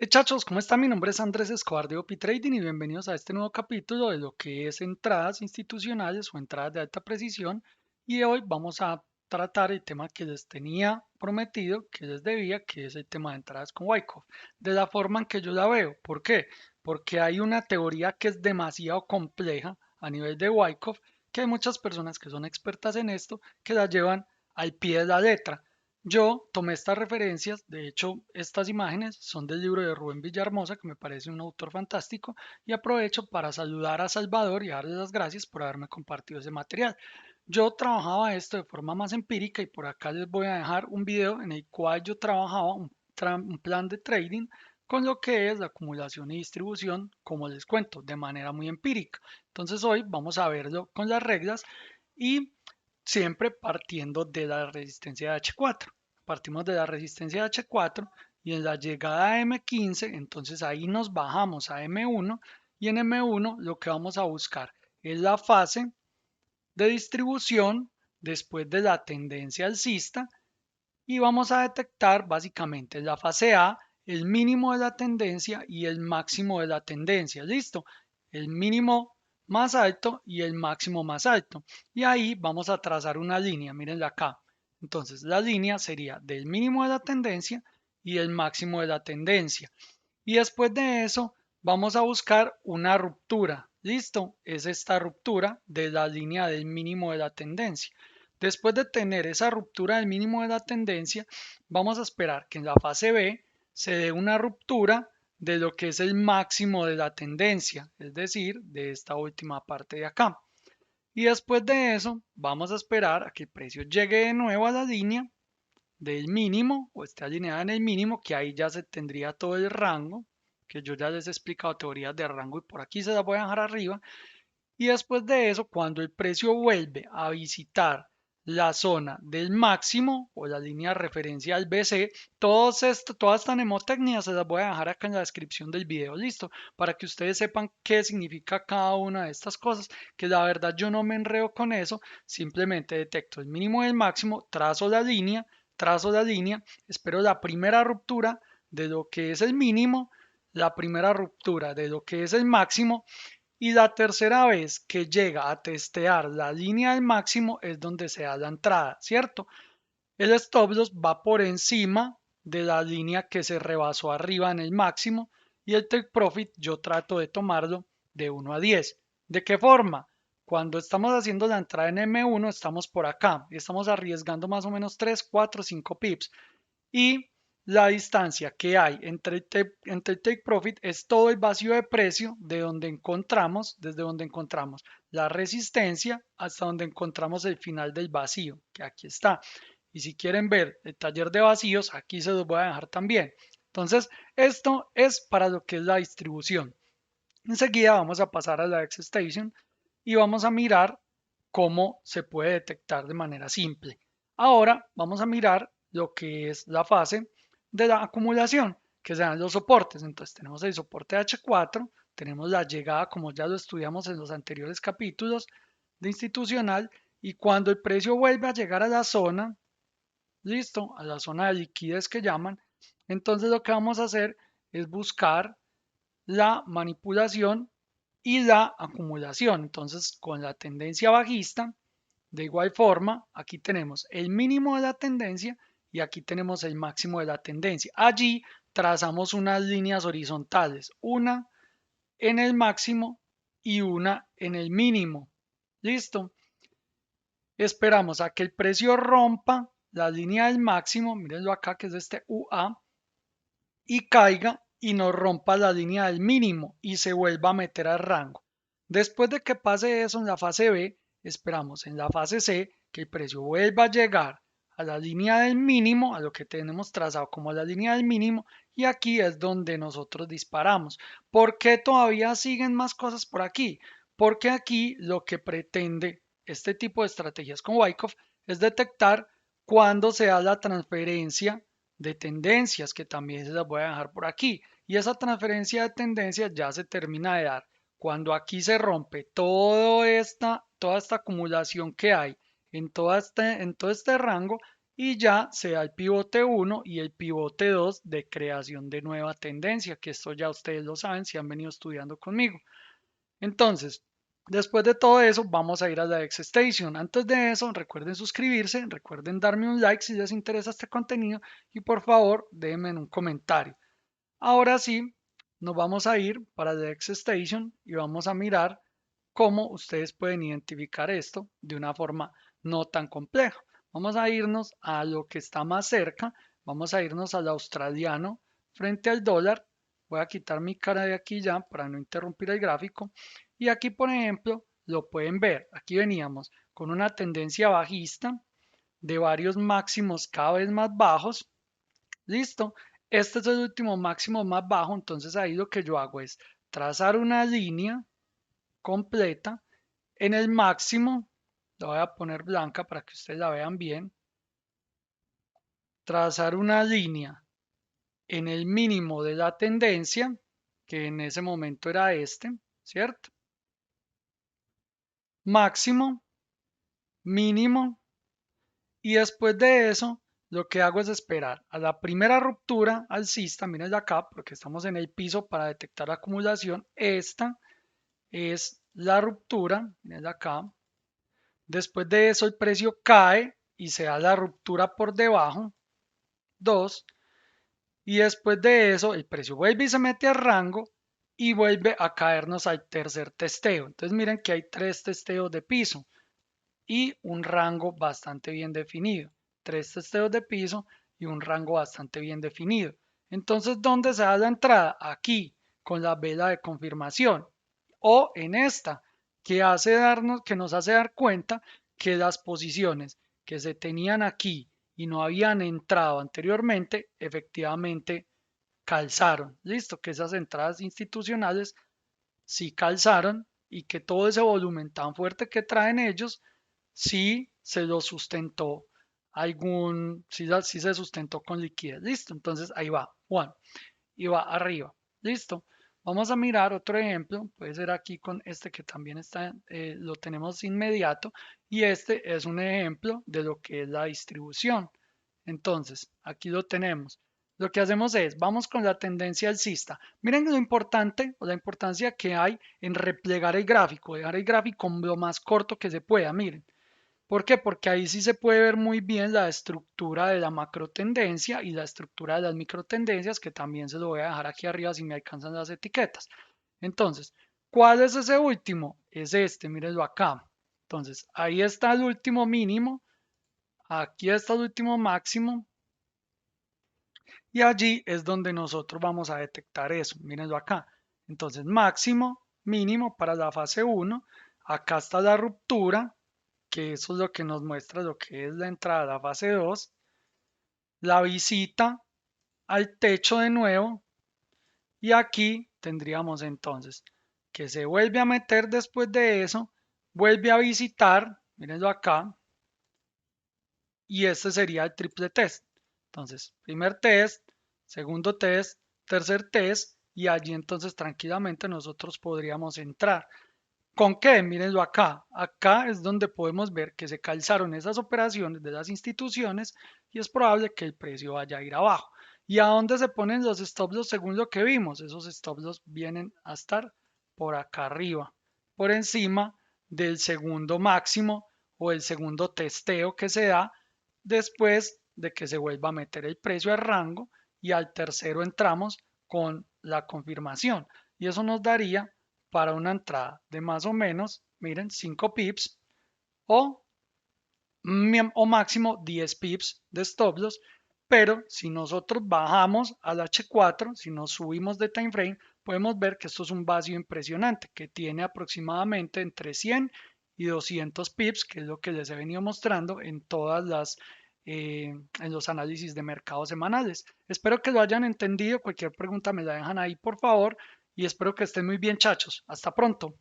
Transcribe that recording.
Chachos, ¿cómo están? Mi nombre es Andrés Escobar de OP Trading y bienvenidos a este nuevo capítulo de lo que es entradas institucionales o entradas de alta precisión. Y hoy vamos a tratar el tema que les tenía prometido, que les debía, que es el tema de entradas con Wyckoff, de la forma en que yo la veo. ¿Por qué? Porque hay una teoría que es demasiado compleja a nivel de Wyckoff, que hay muchas personas que son expertas en esto, que la llevan al pie de la letra. Yo tomé estas referencias, de hecho, estas imágenes son del libro de Rubén Villahermosa, que me parece un autor fantástico, y aprovecho para saludar a Salvador y darle las gracias por haberme compartido ese material. Yo trabajaba esto de forma más empírica y por acá les voy a dejar un video en el cual yo trabajaba un plan de trading con lo que es la acumulación y distribución, como les cuento, de manera muy empírica. Entonces hoy vamos a verlo con las reglas y siempre partiendo de la resistencia de H4. Partimos de la resistencia de H4 y en la llegada a M15, entonces ahí nos bajamos a M1 y en M1 lo que vamos a buscar es la fase de distribución después de la tendencia alcista y vamos a detectar básicamente la fase A, el mínimo de la tendencia y el máximo de la tendencia. ¿Listo? El mínimo más alto y el máximo más alto. Y ahí vamos a trazar una línea, mírenla acá. Entonces la línea sería del mínimo de la tendencia y el máximo de la tendencia. Y después de eso vamos a buscar una ruptura. ¿Listo? Es esta ruptura de la línea del mínimo de la tendencia. Después de tener esa ruptura del mínimo de la tendencia, vamos a esperar que en la fase B se dé una ruptura de lo que es el máximo de la tendencia, es decir, de esta última parte de acá. Y después de eso, vamos a esperar a que el precio llegue de nuevo a la línea del mínimo o esté alineada en el mínimo, que ahí ya se tendría todo el rango, que yo ya les he explicado teorías de rango y por aquí se las voy a dejar arriba. Y después de eso, cuando el precio vuelve a visitar la zona del máximo o la línea de referencia al BC, toda esta mnemotecnia se las voy a dejar acá en la descripción del video, listo, para que ustedes sepan qué significa cada una de estas cosas, que la verdad yo no me enredo con eso, simplemente detecto el mínimo y el máximo, trazo la línea, espero la primera ruptura de lo que es el mínimo, la primera ruptura de lo que es el máximo y la tercera vez que llega a testear la línea del máximo es donde se da la entrada, ¿cierto? El stop loss va por encima de la línea que se rebasó arriba en el máximo y el take profit yo trato de tomarlo de 1 a 10. ¿De qué forma? Cuando estamos haciendo la entrada en M1 estamos por acá y estamos arriesgando más o menos 3, 4, 5 pips y la distancia que hay entre el take profit es todo el vacío de precio de donde encontramos, desde donde encontramos la resistencia hasta donde encontramos el final del vacío, que aquí está. Y si quieren ver el taller de vacíos, aquí se los voy a dejar también. Entonces, esto es para lo que es la distribución. Enseguida vamos a pasar a la X-Station y vamos a mirar cómo se puede detectar de manera simple. Ahora vamos a mirar lo que es la fase de la acumulación, que sean los soportes. Entonces tenemos el soporte H4, tenemos la llegada como ya lo estudiamos en los anteriores capítulos de institucional y cuando el precio vuelve a llegar a la zona, listo, a la zona de liquidez que llaman, entonces lo que vamos a hacer es buscar la manipulación y la acumulación. Entonces, con la tendencia bajista, de igual forma, aquí tenemos el mínimo de la tendencia y aquí tenemos el máximo de la tendencia. Allí trazamos unas líneas horizontales, una en el máximo y una en el mínimo. ¿Listo? Esperamos a que el precio rompa la línea del máximo, mírenlo acá que es este UA, y caiga y nos rompa la línea del mínimo y se vuelva a meter al rango. Después de que pase eso en la fase B, esperamos en la fase C que el precio vuelva a llegar a la línea del mínimo, a lo que tenemos trazado como la línea del mínimo, y aquí es donde nosotros disparamos. ¿Por qué todavía siguen más cosas por aquí? Porque aquí lo que pretende este tipo de estrategias con Wyckoff es detectar cuándo se da la transferencia de tendencias, que también se las voy a dejar por aquí. Y esa transferencia de tendencias ya se termina de dar cuando aquí se rompe toda esta acumulación que hay en todo este rango y ya sea el pivote 1 y el pivote 2 de creación de nueva tendencia, que esto ya ustedes lo saben si han venido estudiando conmigo. Entonces, después de todo eso, vamos a ir a la X-Station. Antes de eso, recuerden suscribirse, recuerden darme un like si les interesa este contenido y por favor, déjenme un comentario. Ahora sí, nos vamos a ir para la X-Station y vamos a mirar cómo ustedes pueden identificar esto de una forma no tan compleja. Vamos a irnos a lo que está más cerca, vamos a irnos al australiano frente al dólar. Voy a quitar mi cara de aquí ya para no interrumpir el gráfico. Y aquí, por ejemplo, lo pueden ver. Aquí veníamos con una tendencia bajista de varios máximos cada vez más bajos. Listo. Este es el último máximo más bajo. Entonces ahí lo que yo hago es trazar una línea completa en el máximo. La voy a poner blanca para que ustedes la vean bien. Trazar una línea en el mínimo de la tendencia, que en ese momento era este, ¿cierto? Máximo, mínimo, y después de eso, lo que hago es esperar a la primera ruptura alcista, miren acá, porque estamos en el piso para detectar la acumulación. Esta es la ruptura, miren acá. Después de eso, el precio cae y se da la ruptura por debajo, 2. Y después de eso, el precio vuelve y se mete a rango y vuelve a caernos al tercer testeo. Entonces miren que hay 3 testeos de piso y un rango bastante bien definido. 3 testeos de piso y un rango bastante bien definido. Entonces, ¿dónde se da la entrada? Aquí, con la vela de confirmación. O en esta, que nos hace dar cuenta que las posiciones que se tenían aquí y no habían entrado anteriormente, efectivamente calzaron. Listo, que esas entradas institucionales sí calzaron y que todo ese volumen tan fuerte que traen ellos, sí se lo sustentó sí se sustentó con liquidez. Listo, entonces ahí va, Juan, y va arriba. Listo. Vamos a mirar otro ejemplo, puede ser aquí con este que también está, lo tenemos inmediato, y este es un ejemplo de lo que es la distribución. Entonces, aquí lo tenemos. Lo que hacemos es, vamos con la tendencia alcista. Miren lo importante o la importancia que hay en replegar el gráfico, dejar el gráfico lo más corto que se pueda. Miren, ¿por qué? Porque ahí sí se puede ver muy bien la estructura de la macro tendencia y la estructura de las micro tendencias, que también se lo voy a dejar aquí arriba si me alcanzan las etiquetas. Entonces, ¿cuál es ese último? Es este, mírenlo acá. Entonces, ahí está el último mínimo, aquí está el último máximo, y allí es donde nosotros vamos a detectar eso. Mírenlo acá. Entonces, máximo, mínimo para la fase 1. Acá está la ruptura, que eso es lo que nos muestra lo que es la entrada a la fase 2, la visita al techo de nuevo y aquí tendríamos entonces que se vuelve a meter después de eso, vuelve a visitar, mírenlo acá, y este sería el triple test. Entonces, primer test, segundo test, tercer test y allí entonces tranquilamente nosotros podríamos entrar. ¿Con qué? Mírenlo acá. Acá es donde podemos ver que se calzaron esas operaciones de las instituciones y es probable que el precio vaya a ir abajo. ¿Y a dónde se ponen los stop loss según lo que vimos? Esos stop loss vienen a estar por acá arriba, por encima del segundo máximo o el segundo testeo que se da después de que se vuelva a meter el precio a rango y al tercero entramos con la confirmación. Y eso nos daría para una entrada de más o menos, miren, 5 pips o, o máximo 10 pips de stop loss. Pero si nosotros bajamos al H4, si nos subimos de time frame, podemos ver que esto es un vacío impresionante que tiene aproximadamente entre 100 y 200 pips, que es lo que les he venido mostrando en todas en los análisis de mercado semanales. Espero que lo hayan entendido. Cualquier pregunta me la dejan ahí, por favor. Y espero que estén muy bien, chachos. Hasta pronto.